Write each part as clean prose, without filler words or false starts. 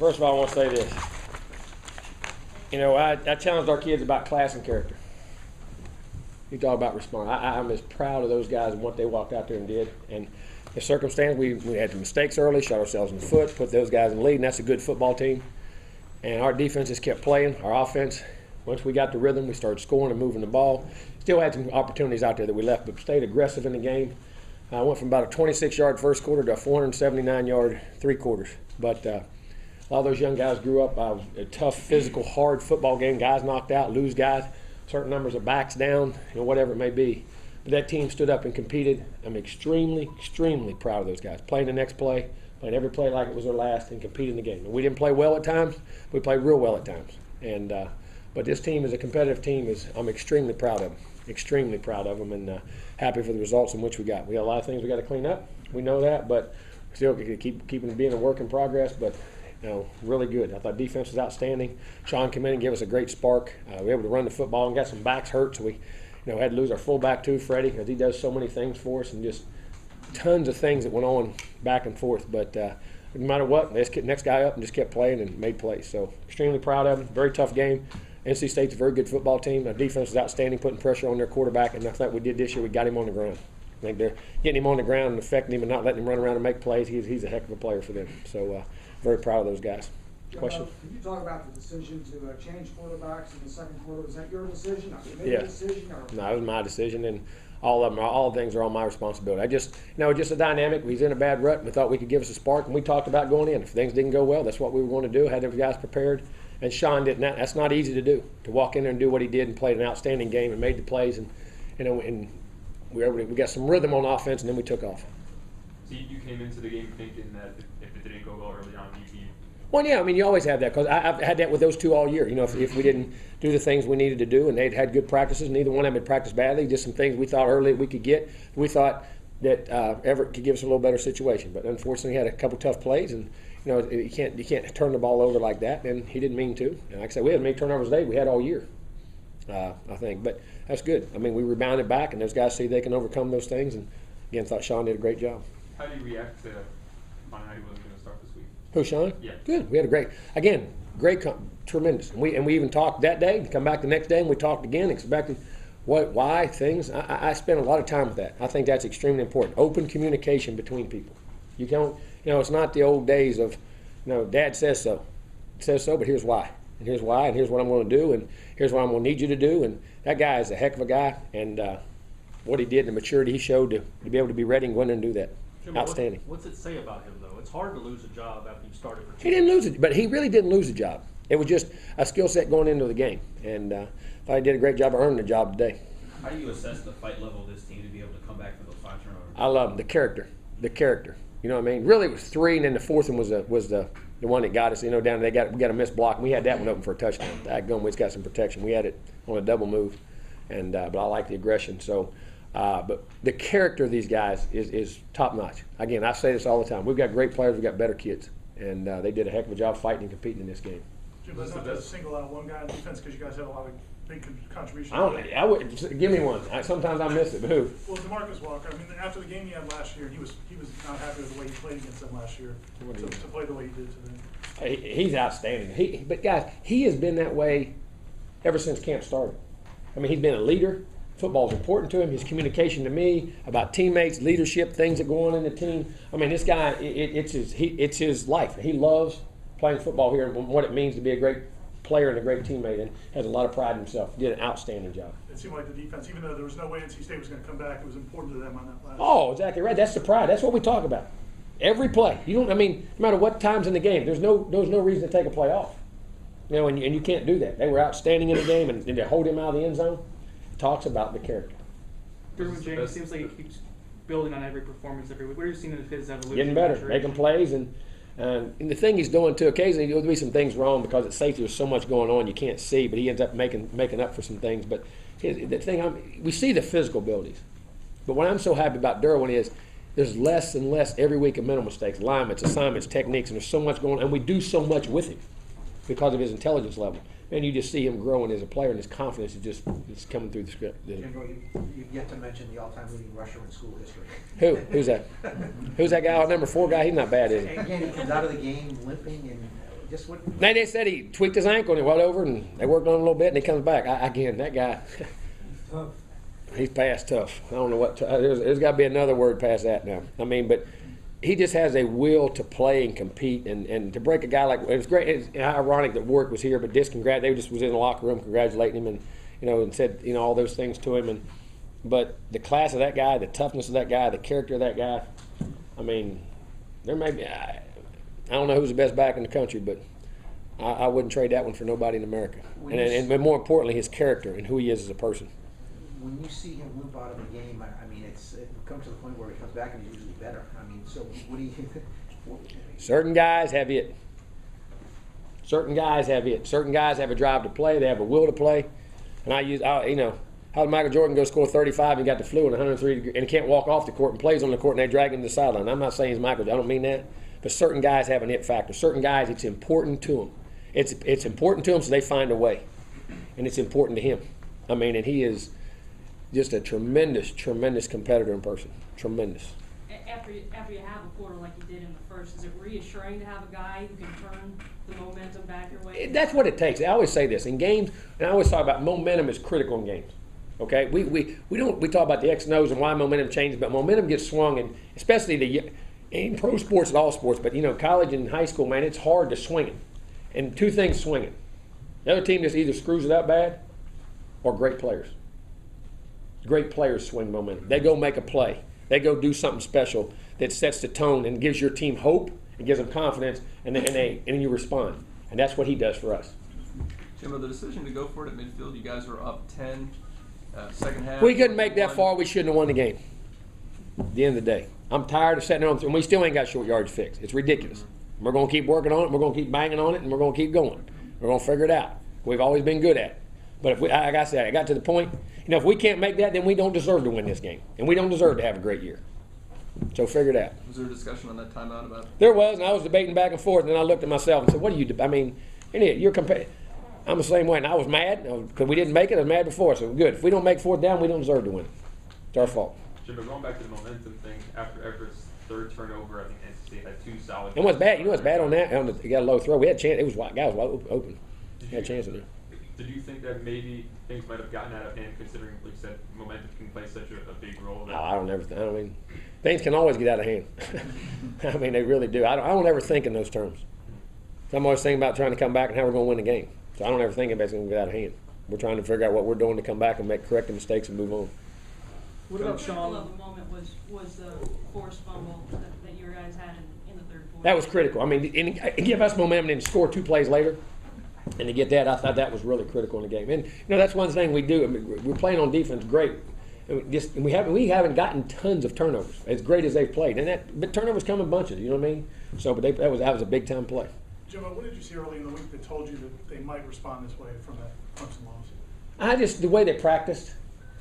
First of all, I want to say this. You know, I challenged our kids about class and character. You talk about responding. I'm as proud of those guys and what they walked out there and did. And the circumstance, we had some mistakes early, shot ourselves in the foot, put those guys in the lead, and that's a good football team. And our defense just kept playing. Our offense, once we got the rhythm, we started scoring and moving the ball. Still had some opportunities out there that we left, but stayed aggressive in the game. I went from about a 26-yard first quarter to a 479-yard three quarters. But all those young guys grew up. A tough, physical, hard football game. Guys knocked out, lose guys, certain numbers of backs down, whatever it may be. But that team stood up and competed. I'm extremely, extremely proud of those guys. Playing the next play, playing every play like it was their last, and competing the game. And we didn't play well at times. We played real well at times. And but this team is a competitive team. I'm extremely proud of them. Extremely proud of them, and happy for the results in which we got. We got a lot of things we got to clean up. We know that, but still keeping being a work in progress. But really good. I thought defense was outstanding. Sean came in and gave us a great spark. We were able to run the football and got some backs hurt, so we had to lose our fullback too, Freddie, because he does so many things for us, and just tons of things that went on back and forth. But no matter what, let's get the next guy up and just kept playing and made plays. So extremely proud of him. Very tough game. NC State's a very good football team. Our defense is outstanding, putting pressure on their quarterback, and that's what we did this year. We got him on the ground. I think they're getting him on the ground and affecting him and not letting him run around and make plays. He's a heck of a player for them. So very proud of those guys. Question? Can you talk about the decision to change quarterbacks in the second quarter? Was that your decision, a committee decision? Or? No, it was my decision, and all things are on my responsibility. I just a dynamic. We was in a bad rut, and we thought we could give us a spark, and we talked about going in. If things didn't go well, that's what we were going to do. Had those guys prepared. And Sean didn't. That's not easy to do. To walk in there and do what he did and played an outstanding game and made the plays, and and we got some rhythm on offense, and then we took off. So you came into the game thinking that if it didn't go well early on, you'd be. Well, yeah. I mean, you always have that because I've had that with those two all year. If we didn't do the things we needed to do, and they'd had good practices, neither one of them had practiced badly. Just some things we thought early we could get. We thought that Everett could give us a little better situation, but unfortunately, he had a couple tough plays and. You can't turn the ball over like that, and he didn't mean to. And like I said, we had as many turnovers today we had all year, I think. But that's good. I mean, we rebounded back, and those guys see they can overcome those things. And again, thought Sean did a great job. How do you react to finding out he wasn't going to start this week? Who, Sean? Yeah. Good. We had great, tremendous. And we even talked that day. Come back the next day, and we talked again, expecting why things. I spent a lot of time with that. I think that's extremely important. Open communication between people. You don't. It's not the old days of, Dad says so. It says so, but here's why. And here's why, and here's what I'm going to do, and here's what I'm going to need you to do. And that guy is a heck of a guy, and what he did, the maturity he showed to be able to be ready and go in there and do that. Jimbo, outstanding. What's it say about him, though? It's hard to lose a job after you started. He didn't lose it, but he really didn't lose the job. It was just a skill set going into the game. And I thought he did a great job of earning the job today. How do you assess the fight level of this team to be able to come back from those 5 turnovers? I love him, the character. You know what I mean? Really, it was 3, and then the 4th one was the one that got us. Down there, we got a missed block, and we had that one open for a touchdown. That gun, we got some protection. We had it on a double move, and but I like the aggression. So, but the character of these guys is top notch. Again, I say this all the time. We've got great players. We've got better kids, and they did a heck of a job fighting and competing in this game. Jim, let's not just single out one guy on defense because you guys have a lot of big contributions. I would give me one. Sometimes I miss it, but who? Well, DeMarcus Walker. I mean, after the game he had last year, he was not happy with the way he played against them last year. To play the way he did today. He's outstanding. But guys, he has been that way ever since camp started. I mean, he's been a leader. Football's important to him. His communication to me about teammates, leadership, things that go on in the team. I mean, this guy, it's his life. He loves playing football here and what it means to be a great player and a great teammate, and has a lot of pride in himself. Did an outstanding job. It seemed like the defense, even though there was no way NC State was going to come back, it was important to them on that last. Oh, exactly right. That's the pride. That's what we talk about. Every play. No matter what times in the game, there's no reason to take a play off. And you can't do that. They were outstanding in the game, and to hold him out of the end zone talks about the character. Derwin James seems like he keeps building on every performance every week. What are you seeing in his evolution? Getting better, making plays, and the thing he's doing too. Occasionally there'll be some things wrong because at safety there's so much going on you can't see, but he ends up making up for some things. But the thing we see the physical abilities, but what I'm so happy about Derwin is there's less and less every week of mental mistakes, alignments, assignments, techniques, and there's so much going on, and we do so much with him because of his intelligence level. And you just see him growing as a player, and his confidence is just coming through the script. Jimbo, you've yet to mention the all-time leading rusher in school history. Who's that? Who's that guy? Number 4 guy? He's not bad, is he? Again, he comes out of the game limping, and Just what, Now, they said he tweaked his ankle and he went over and they worked on him a little bit and he comes back. Again, that guy, he's past tough. I don't know what, there's got to be another word past that now. I mean, but he just has a will to play and compete and to break a guy like, it was great. It's ironic that Warwick was here, but they just was in the locker room congratulating him and, and said, all those things to him. But the class of that guy, the toughness of that guy, the character of that guy, I mean, there may be, I don't know who's the best back in the country, but I wouldn't trade that one for nobody in America. And more importantly, his character and who he is as a person. when you see him limp out of a game, I mean, it comes to the point where he comes back and he's usually better. I mean, so what do you Certain guys have it. Certain guys have it. Certain guys have a drive to play. They have a will to play. And how did Michael Jordan go score 35 and got the flu and 103 and he can't walk off the court and plays on the court and they drag him to the sideline? I'm not saying he's Michael. I don't mean that. But certain guys have an it factor. Certain guys, it's important to them. It's important to them, so they find a way. And it's important to him. I mean, and he is just a tremendous, tremendous competitor in person. Tremendous. After you have a quarter like you did in the first, is it reassuring to have a guy who can turn the momentum back your way? That's what it takes. I always say this in games, and I always talk about momentum is critical in games. Okay, we talk about the X and O's and why momentum changes, but momentum gets swung, and especially in pro sports and all sports. But college and high school, man, it's hard to swing it. And two things swing it. The other team just either screws it up bad, or great players. Great players swing momentum. They go make a play. They go do something special that sets the tone and gives your team hope. It gives them confidence, and you respond. And that's what he does for us. Jimbo, the decision to go for it at midfield, you guys were up 10, second half. We couldn't make that far. We shouldn't have won the game. At the end of the day, I'm tired of sitting on, and we still ain't got short yards fixed. It's ridiculous. We're going to keep working on it. We're going to keep banging on it, and we're going to keep going. We're going to figure it out. We've always been good at it. But if like I said, I got to the point, if we can't make that, then we don't deserve to win this game. And we don't deserve to have a great year. So figure it out. Was there a discussion on that timeout about? There was, and I was debating back and forth, and then I looked at myself and said, what do you do? I mean, you're comparing. I'm the same way, and I was mad because we didn't make it. I was mad before, so good. If we don't make fourth down, we don't deserve to win it. It's our fault. Jimbo, going back to the momentum thing, after Everett's third turnover, I think NC State had 2 solid. And what's bad? What's bad on that? He got a low throw. We had a chance. It was wide. Guy was wide open. He had a chance in there. Did you think that maybe things might have gotten out of hand, considering, like you said, momentum can play such a big role? No, I don't ever. I mean, things can always get out of hand. I mean, they really do. I don't ever think in those terms. I'm always thinking about trying to come back and how we're going to win the game. So I don't ever think it's going to get out of hand. We're trying to figure out what we're doing to come back and correct the mistakes and move on. What about Critical Sean? of the moment was the forced fumble that you guys had in the third quarter. That was critical. I mean, and give us momentum and score 2 plays later. And to get that, I thought that was really critical in the game. And that's one thing we do. I mean, we're playing on defense great. And we haven't gotten tons of turnovers as great as they've played. But turnovers come in bunches. You know what I mean? So, but that was a big time play. Jimbo, what did you see early in the week that told you that they might respond this way from that Clemson loss? The way they practiced.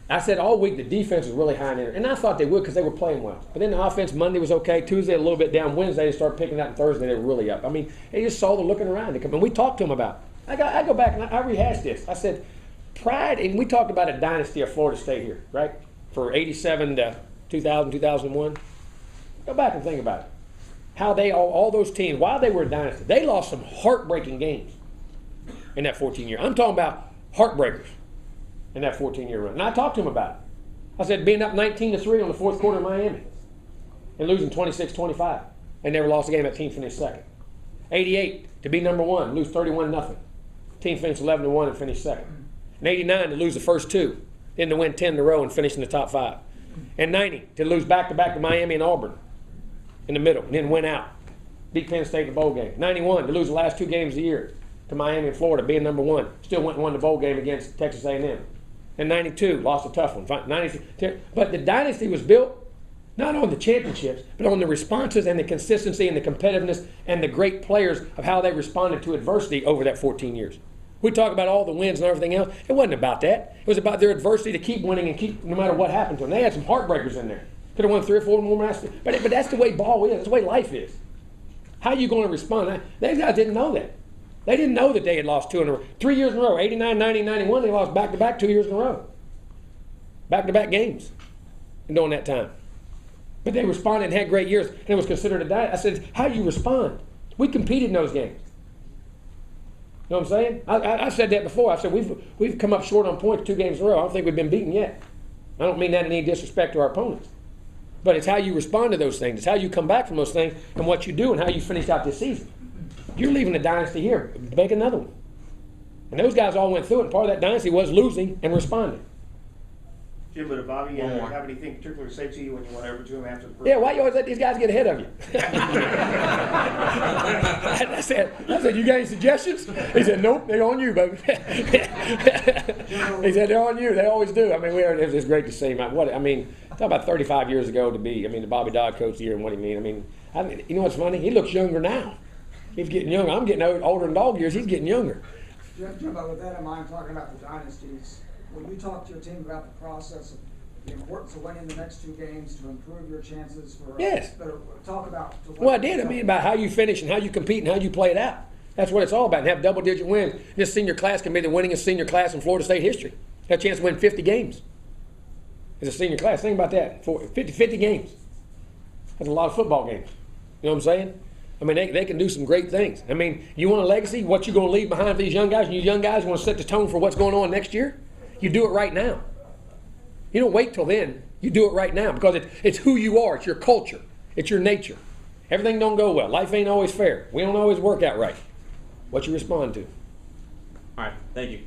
I said all week the defense was really high in there, and I thought they would because they were playing well. But then the offense Monday was okay. Tuesday a little bit down. Wednesday they started picking out, and Thursday they were really up. I mean, they just saw the looking around. And we talked to them about it. I go back and I rehashed this. I said, pride, and we talked about a dynasty of Florida State here, right? For 87 to 2000, 2001. Go back and think about it. How they all those teams, while they were a dynasty, they lost some heartbreaking games in that 14-year. I'm talking about heartbreakers in that 14-year run. And I talked to them about it. I said, being up 19-3 on the fourth quarter in Miami and losing 26-25. They never lost a game. That team finished second. 88 to be number 1, lose 31-0. Team finished 11-1 and finished second. And 89 to lose the first 2, then to win 10 in a row and finish in the top 5. And 90 to lose back-to-back to Miami and Auburn in the middle, and then win out. Beat Penn State in the bowl game. 91 to lose the last 2 games of the year to Miami and Florida, being number 1. Still went and won the bowl game against Texas A&M. And 92 lost a tough one. 93, but the dynasty was built not on the championships, but on the responses and the consistency and the competitiveness and the great players of how they responded to adversity over that 14 years. We talk about all the wins and everything else. It wasn't about that. It was about their adversity to keep winning and keep no matter what happened to them. They had some heartbreakers in there. Could have won 3 or 4 more matches. But that's the way ball is. That's the way life is. How are you going to respond? These guys didn't know that. They didn't know that they had lost 2 in a row. 3 years in a row. 89, 90, 91, they lost back-to-back 2 years in a row. Back-to-back games during that time. But they responded and had great years, and it was considered a diet. I said, how do you respond? We competed in those games. know what I'm saying? I said that before. I said we've come up short on points 2 games in a row. I don't think we've been beaten yet. I don't mean that in any disrespect to our opponents. But it's how you respond to those things. It's how you come back from those things and what you do and how you finish out this season. You're leaving the dynasty here. Make another one. And those guys all went through it, and part of that dynasty was losing and responding. Jimbo, did Bobby One more. have anything particular to say to you when you went over to him after the first? Yeah, why you always let these guys get ahead of you? I said, you got any suggestions? He said, nope, they're on you, baby. He said, they're on you. They always do. I mean, it was great to see him. Talk about 35 years ago to be, the Bobby Dodd coach here and what he mean. You know what's funny? He looks younger now. He's getting younger. I'm getting older than dog years. He's getting younger. Jimbo, with that in mind, talking about the dynasties, will you talk to your team about the process of the importance of winning the next 2 games to improve your chances for? Yes. Talk about. Well, I did. About how you finish and how you compete and how you play it out. That's what it's all about. And have double-digit wins. This senior class can be the winningest senior class in Florida State history. Have a chance to win 50 games as a senior class. Think about that. 50 games. That's a lot of football games. You know what I'm saying? They can do some great things. You want a legacy? What you going to leave behind for these young guys? And you young guys want to set the tone for what's going on next year? You do it right now. You don't wait till then. You do it right now because it's who you are. It's your culture. It's your nature. Everything don't go well. Life ain't always fair. We don't always work out right. What you respond to. All right, thank you.